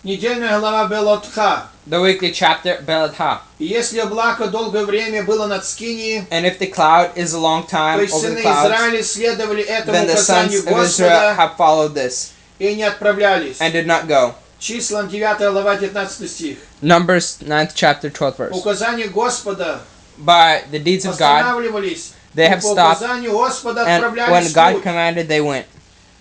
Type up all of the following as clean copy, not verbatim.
Недельная глава Белотха. The weekly chapter, Beladha. И если облако долгое время было над Скинией, And if the cloud is a long то time есть over сыны the clouds, Израиля следовали этому then the sons указанию of Israel Господа have followed this и не отправлялись. and did not go. Числам 9 глава 19 стих. Numbers 9th chapter 12th verse. Указания Господа By the deeds of God, останавливались. they И have по stopped, указанию Господа and отправлялись when в God путь. commanded, they went.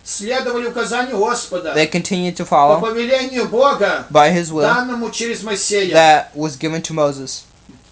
Следовали указанию Господа They continued to по follow повелению Бога, by His will данному через Моисея. that was given to Moses.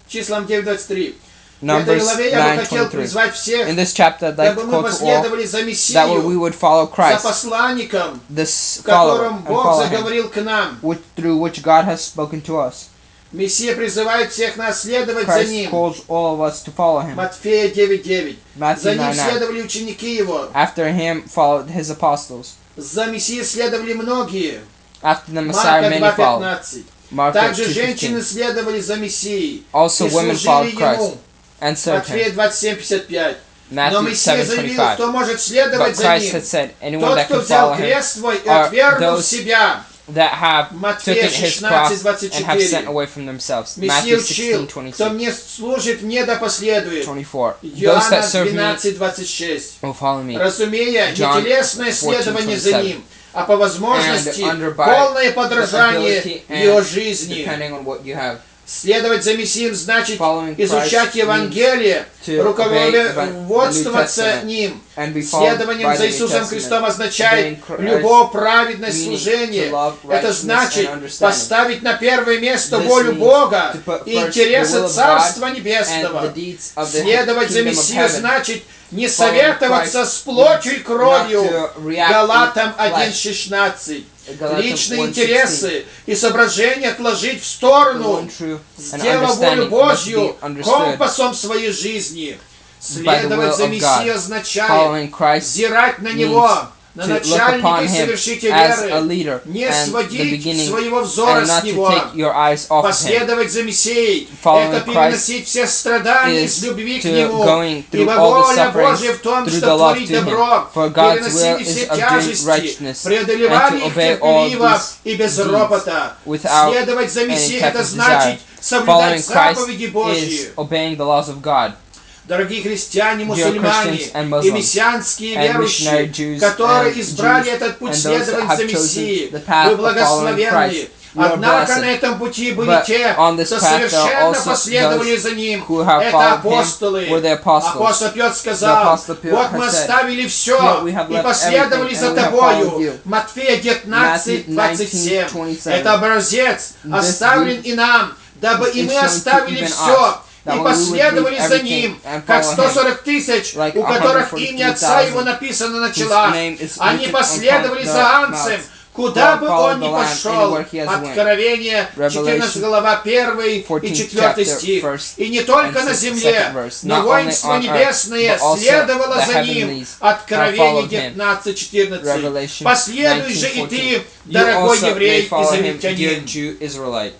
Числам 9:23. В этой Numbers главе я бы хотел 9:23. призвать всех, In this chapter, I'd like дабы to мы call to all последовали за that we Мессию, would follow за Christ, посланником, this в follower, котором and Бог follow Him, заговорил к нам. through which God has spoken to us. Мессия призывает всех нас следовать за Christ Ним. calls all of us to follow Him. Матфея 9:9. Matthew За Ним 9:9. следовали ученики Его. After Him followed His apostles. За Мессией следовали многие. After the Messiah, Марка many followed. 2:15. Mark Также 2:15. женщины следовали за Мессией Also и women служили followed Christ Ему. and served Матфея Him. 27:55. Но Matthew Мессия заявил, 7:25. кто может But следовать за Christ Ним. had said, anyone Тот, that кто can взял follow Him, крест свой и are отвергнул those себя. that have Матфея taken His cross and have 16:24. sent away from themselves. Мессия Matthew учил, кто 16:26. мне служит, мне да последует. 24. Those Иоанна that serve me 12:26. will follow me. Разумея, не John телесное следование за 14:27. Ним, а по возможности And under by полное the подражание ability в Его and жизни. depending on what you have. Следовать за Мессией значит Following изучать Christ Евангелие, to obey руководствоваться the New Testament ним. And be followed Следованием by за the New Иисусом Testament. Христом означает Obeying Christ любовь, праведность, meaning служение. to love, Это righteousness, значит and understanding. поставить на первое место This волю means Бога to put и first the will интересы of Царства God Небесного. and the deeds of the Следовать за kingdom of Мессию heaven. значит не Following советоваться Christ с плотью и кровью. not to react Галатам with flesh. 1:16. Galatians Личные 1:16. интересы и соображения отложить в сторону, One true and сделав волю understanding must Божью be understood. компасом своей жизни. Следовать will за of Мессией God. означает Following Christ взирать на means Него, на to look начальника upon и Him совершителя as a веры, leader не and the сводить beginning своего взора and с not to Него. take your eyes off of Him. Последовать за Мессией – Following это переносить все страдания из is любви к to Нему. going through Ибо all the воля sufferings Божья в том, through что the love творить to Him. добро, For God's will переносили is все of doing тяжести, righteousness, преодолевали and to их obey all терпеливо these и без deeds ропота. without Следовать за any Мессией – type это of значит desire. соблюдать Following Christ заповеди Божьи. is obeying the laws of God. Дорогие христиане, Dear мусульмане Christians and и Muslims мессианские and верующие, missionary Jews которые and избрали Jews этот путь and those that следовать have за chosen Мессией, the path вы of following благословенны. Christ. You are Однако blessed. на этом пути были But те, on this кто path there are совершенно also последовали those за Ним. who have Это followed апостолы. Him were the apostles. Апостол Петр The сказал, Apostle Peter вот мы has said, оставили все "Here we have и left последовали everything, за and we have followed Тобою. you." Матфея 19:27. 19:27. Это образец, This оставлен week и нам, дабы и is мы shown to оставили even все. us, that И we would последовали leave за everything Ним, and как follow 140 тысяч, like у которых 143,000 имя Отца Его написано на челах. name is Они written последовали upon за their Анцем, mouths, куда who бы have он ни followed the Lamb пошел. anywhere he has went. Откровение, 14 Revelation, глава, 1 и 14th 4 chapter, стих. 1st И не только and на 2nd земле, verse, но not only воинство on earth, небесное but also следовало the за Ним. heavenlies Откровение have followed him. 19:14. Revelation Последуй же и 19:14. ты, You дорогой also may еврей, follow him, dear израильтянин. Jew, Israelite.